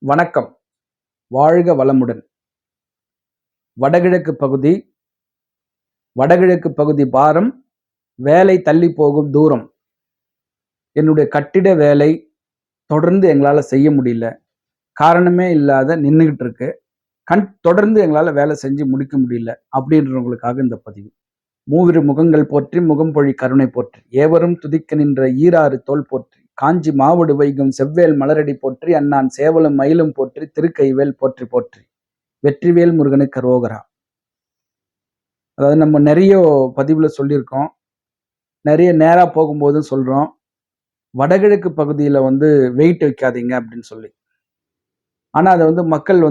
வணக்கம். வாழ்க வளமுடன். வடகிழக்கு பகுதி வடகிழக்கு பகுதி பாரம், வேலை தள்ளி போகும் தூரம். என்னுடைய கட்டிட வேலை தொடர்ந்து எங்களால செய்ய முடியல. காரணமே இல்லாத நின்னுகிட்டு இருக்கு. தொடர்ந்து எங்களால வேலை செஞ்சு முடிக்க முடியல அப்படின்றவங்களுக்காக இந்த பதிவு. மூவிரு முகங்கள் போற்றி முகம்பொழி கருணை போற்றி, ஏவரும் துதிக்க நின்ற ஈராறு தோள் போற்றி, காஞ்சி மாவடு வைகும் செவ்வேல் மலரடி போற்றி, அண்ணான் சேவலும் மயிலும் போற்றி, திருக்கைவேல் போற்றி போற்றி, வெற்றிவேல் முருகனுக்கு கரோகரா. அதாவது நம்ம நிறைய பதிவுல சொல்லியிருக்கோம். நிறைய நேரா போகும்போதும் சொல்றோம். வடகிழக்கு பகுதியில வெயிட் வைக்காதீங்க அப்படின்னு சொல்லி. ஆனா அதை மக்கள்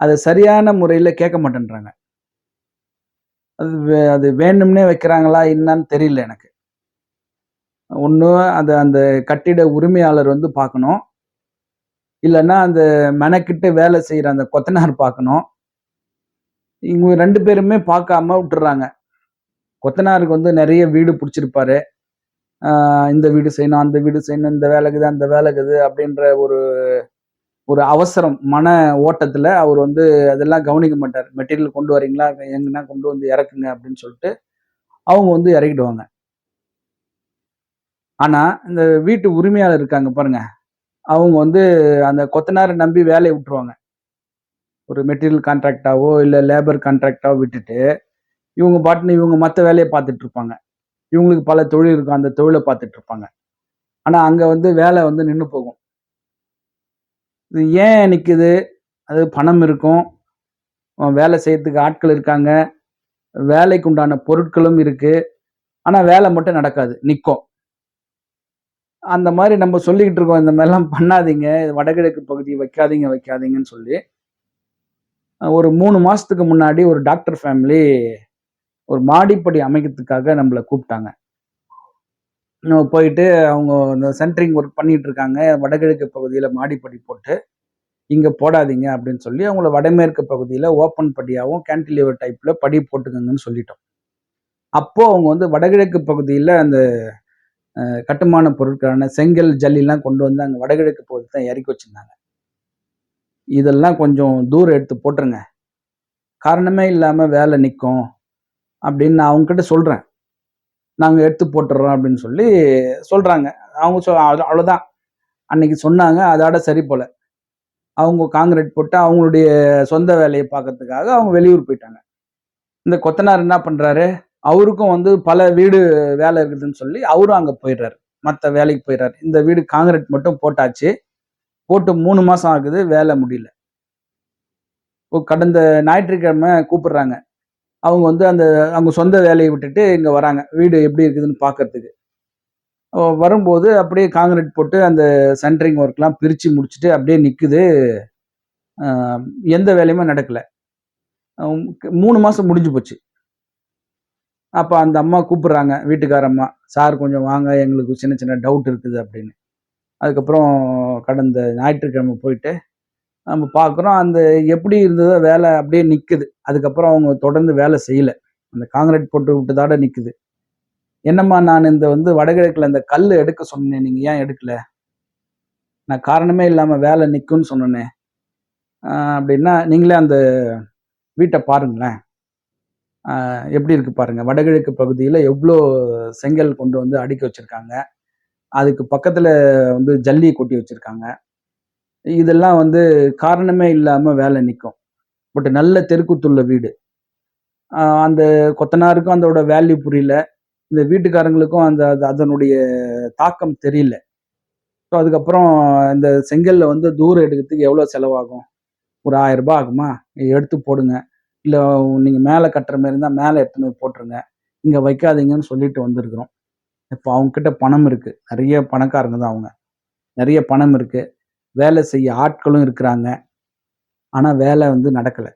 அதை சரியான முறையில கேட்க மாட்டேன்றாங்க. அது வேணும்னே வைக்கிறாங்களா என்னன்னு தெரியல எனக்கு. ஒண்ணு அந்த கட்டிட உரிமையாளர் பார்க்கணும். இல்லைன்னா அந்த மெனக்கிட்டு வேலை செய்யற அந்த கொத்தனார் பார்க்கணும். இவங்க 2 பேருமே பார்க்காம விட்டுறாங்க. கொத்தனாருக்கு நிறைய வீடு பிடிச்சிருப்பாரு. இந்த வீடு செய்யணும், அந்த வீடு செய்யணும், இந்த வேலைக்குது, அந்த வேலைக்குது அப்படின்ற ஒரு அவசரம் மன ஓட்டத்துல அவர் அதெல்லாம் கவனிக்க மாட்டார். மெட்டீரியல் கொண்டு வரீங்களா, எங்கன்னா கொண்டு வந்து இறக்குங்க அப்படின்னு சொல்லிட்டு அவங்க இறக்கிடுவாங்க. ஆனா இந்த வீட்டு உரிமையாளர் இருக்காங்க பாருங்க, அவங்க அந்த கொத்தனாரை நம்பி வேலையை விட்டுருவாங்க. ஒரு மெட்டீரியல் கான்ட்ராக்டாவோ இல்ல லேபர் கான்ட்ராக்டாவோ விட்டுட்டு இவங்க பாட்டுன்னு இவங்க மற்ற வேலையை பார்த்துட்டு இருப்பாங்க. இவங்களுக்கு பல தொழில் இருக்கும், அந்த தொழிலை பார்த்துட்டு இருப்பாங்க. ஆனா அங்க வேலை நின்னு போகும். இது ஏன் நிக்குது? அது பணம் இருக்கும், வேலை செய்யறதுக்கு ஆட்கள் இருக்காங்க, வேலைக்கு உண்டான பொருட்களும் இருக்கு. ஆனா வேலை மட்டும் நடக்காது, நிக்கும். அந்த மாதிரி நம்ம சொல்லிக்கிட்டு இருக்கோம், இந்த மாதிரிலாம் பண்ணாதீங்க, வடகிழக்கு பகுதி வைக்காதீங்க வைக்காதீங்கன்னு சொல்லி. ஒரு 3 மாசத்துக்கு முன்னாடி ஒரு டாக்டர் ஃபேமிலி ஒரு மாடிப்படி அமைக்கிறதுக்காக நம்மள கூப்பிட்டாங்க. நம்ம போயிட்டு அவங்க இந்த சென்ட்ரிங் ஒர்க் பண்ணிட்டு இருக்காங்க. வடகிழக்கு பகுதியில மாடிப்படி போட்டு, இங்க போடாதீங்க அப்படின்னு சொல்லி அவங்கள வடமேற்கு பகுதியில ஓப்பன் படியாவும் கேன்டிலிவர் டைப்ல படி போட்டுக்கங்கன்னு சொல்லிட்டோம். அப்போ அவங்க வடகிழக்கு பகுதியில அந்த கட்டுமான பொருட்களான செங்கல், ஜல்லிலாம் கொண்டு அங்க வடகிழக்கு பகுதி தான் இறக்கி வச்சிருந்தாங்க. இதெல்லாம் கொஞ்சம் தூரம் எடுத்து போட்டுருங்க, காரணமே இல்லாம வேலை நிக்கும் அப்படின்னு நான் அவங்க கிட்ட சொல்றேன். நாங்க எடுத்து போட்டுறோம் அப்படின்னு சொல்லி சொல்றாங்க. அவங்க அவ்வளவுதான் அன்னைக்கு சொன்னாங்க. அதோட சரி போல. அவங்க காங்கிரீட் போட்டு அவங்களுடைய சொந்த வேலையை பார்க்கறதுக்காக அவங்க வெளியூர் போயிட்டாங்க. இந்த கொத்தனார் என்ன பண்றாரு, அவருக்கும் பல வீடு வேலை இருக்குதுன்னு சொல்லி அவரும் அங்க போயிடுறாரு, மற்ற வேலைக்கு போயிடுறாரு. இந்த வீடு காங்கிரீட் மட்டும் போட்டாச்சு, போட்டு 3 மாசம் ஆகுது, வேலை முடியல. கடந்த ஞாயிற்றுக்கிழமை கூப்பிடுறாங்க. அவங்க அந்த அவங்க சொந்த வேலையை விட்டுட்டு இங்க வராங்க, வீடு எப்படி இருக்குதுன்னு பார்க்கறதுக்கு. வரும்போது அப்படியே காங்கிரீட் போட்டு அந்த சென்ட்ரிங் ஒர்க்லாம் பிரிச்சு முடிச்சுட்டு அப்படியே நிக்குது. எந்த வேலையுமே நடக்கல. 3 மாசம் முடிஞ்சு போச்சு. அப்ப அந்த அம்மா கூப்பிடுறாங்க, வீட்டுக்கார அம்மா, சார் கொஞ்சம் வாங்க, எங்களுக்கு சின்ன சின்ன டவுட் இருக்குது அப்படின்னு. அதுக்கப்புறம் கடந்த ஞாயிற்றுக்கிழமை போயிட்டு நம்ம பார்க்குறோம், அந்த எப்படி இருந்ததோ வேலை அப்படியே நிக்குது. அதுக்கப்புறம் அவங்க தொடர்ந்து வேலை செய்யல. அந்த காங்கிரீட் போட்டு விட்டதோட நிக்குது. என்னம்மா, நான் இந்த வடகிழக்குல இந்த கல் எடுக்க சொன்னேன், நீங்க ஏன் எடுக்கல? நான் காரணமே இல்லாம வேலை நிக்கும்னு சொன்னேனே அப்படின்னா, நீங்களே அந்த வீட்டை பாருங்களேன், எப்படி இருக்கு பாருங்க. வடகிழக்கு பகுதியில எவ்வளோ செங்கல் கொண்டு அடுக்கி வச்சிருக்காங்க. அதுக்கு பக்கத்துல ஜல்லி கொட்டி வச்சிருக்காங்க. இதெல்லாம் காரணமே இல்லாம வேலை நிக்கும். பட் நல்ல தெருக்கூத்துள்ள வீடு. அந்த கொத்தனாருக்கும் அதோட வேல்யூ புரியல. இந்த வீட்டுக்காரங்களுக்கும் அதனுடைய தாக்கம் தெரியல. ஸோ அதுக்கப்புறம் இந்த செங்கல்ல தூரம் எடுக்கிறதுக்கு எவ்வளோ செலவாகும்? ஒரு 1000 ரூபாய் ஆகுமா? எடுத்து போடுங்க. இல்ல நீங்க மேல கட்டுற மாரி இருந்தா மேல எடுத்துன்னு போய் போட்டுருங்க, இங்க வைக்காதீங்கன்னு சொல்லிட்டு வந்திருக்கிறோம். இப்போ அவங்க கிட்ட பணம் இருக்கு. நிறைய பணக்காரங்க தான் அவங்க. நிறைய பணம் இருக்கு. வேலை செய்ய ஆட்களும் இருக்கிறாங்க. ஆனா வேலை நடக்கல.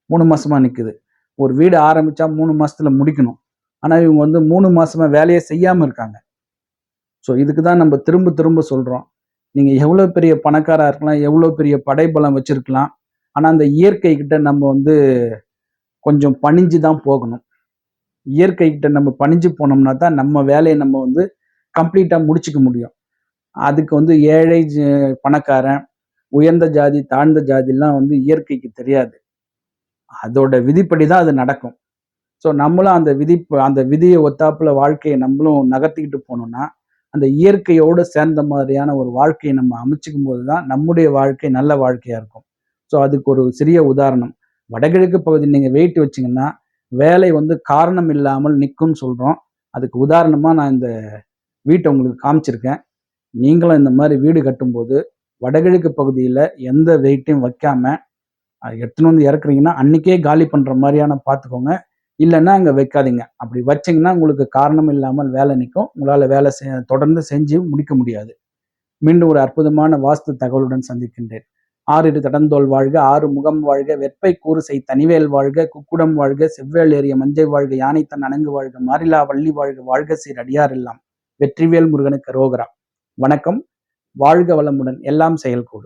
3 மாசமா நிக்குது. ஒரு வீடு ஆரம்பிச்சா 3 மாசத்துல முடிக்கணும். ஆனா இவங்க 3 மாசமா வேலையே செய்யாம இருக்காங்க. ஸோ இதுக்கு தான் நம்ம திரும்ப திரும்ப சொல்றோம். நீங்க எவ்வளவு பெரிய பணக்காரா இருக்கலாம், எவ்வளவு பெரிய படைபலம் வச்சிருக்கலாம். ஆனா அந்த இயற்கை கிட்ட நம்ம கொஞ்சம் பணிஞ்சு தான் போகணும். இயற்கை கிட்ட நம்ம பணிஞ்சு போனோம்னா தான் நம்ம வேலையை நம்ம கம்ப்ளீட்டா முடிச்சுக்க முடியும். அதுக்கு வந்து ஏழை, பணக்காரன், உயர்ந்த ஜாதி, தாழ்ந்த ஜாதிலாம் வந்து இயற்கைக்கு தெரியாது. அதோட விதிப்படி தான் அது நடக்கும். ஸோ நம்மளும் அந்த விதிய ஒத்தாப்புல வாழ்க்கைய நம்மளும் நகர்த்திக்கிட்டு போனோம்னா, அந்த இயற்கையோடு சேர்ந்த மாதிரியான ஒரு வாழ்க்கைய நம்ம அமைச்சுக்கும்போது தான் நம்முடைய வாழ்க்கை நல்ல வாழ்க்கையா இருக்கும். ஸோ அதுக்கு ஒரு சிறிய உதாரணம். வடகிழக்கு பகுதியில நீங்க வெயிட் வச்சீங்கன்னா, வேலை வந்து காரணம் இல்லாமல் நிக்கும்னு சொல்றோம். அதுக்கு உதாரணமா நான் இந்த வீட்ட உங்களுக்கு காமிச்சிருக்கேன். நீங்களும் இந்த மாரி வீடு கட்டும்போது, வடகிழக்கு பகுதியில எந்த வெயிட்டையும் வைக்காம, எடுத்துன்னு வந்து இறக்குறீங்கன்னா, அன்னைக்கே காலி பண்ற மாரியான பார்த்துக்கோங்க. இல்லன்னா அங்க வைக்காதீங்க. அப்படி வச்சீங்கன்னா, உங்களுக்கு காரணம் இல்லாமல் வேலை நிக்கும். உங்களால வேலை தொடர்ந்து செஞ்சு முடிக்க முடியாது. மீண்டும் ஒரு அற்புதமான வாஸ்து தகவலுடன் சந்திக்கின்றேன். "ஆறிரு தடந்தோள் வாழ்க, ஆறு முகம் வாழ்க, வெற்பை கூறுசெய் தனிவேல் வாழ்க, குக்குடம் வாழ்க, செவ்வேள் ஏறிய மஞ்சை வாழ்க, யானைத்தன் அணங்கு வாழ்க, மாறிலா வள்ளி வாழ்க, வாழ்க சீர் அடியார் எல்லாம். வெற்றிவேல் முருகனுக்கு அரோகரா." வணக்கம். வாழ்க வளமுடன். எல்லாம் செயல்கூடும்.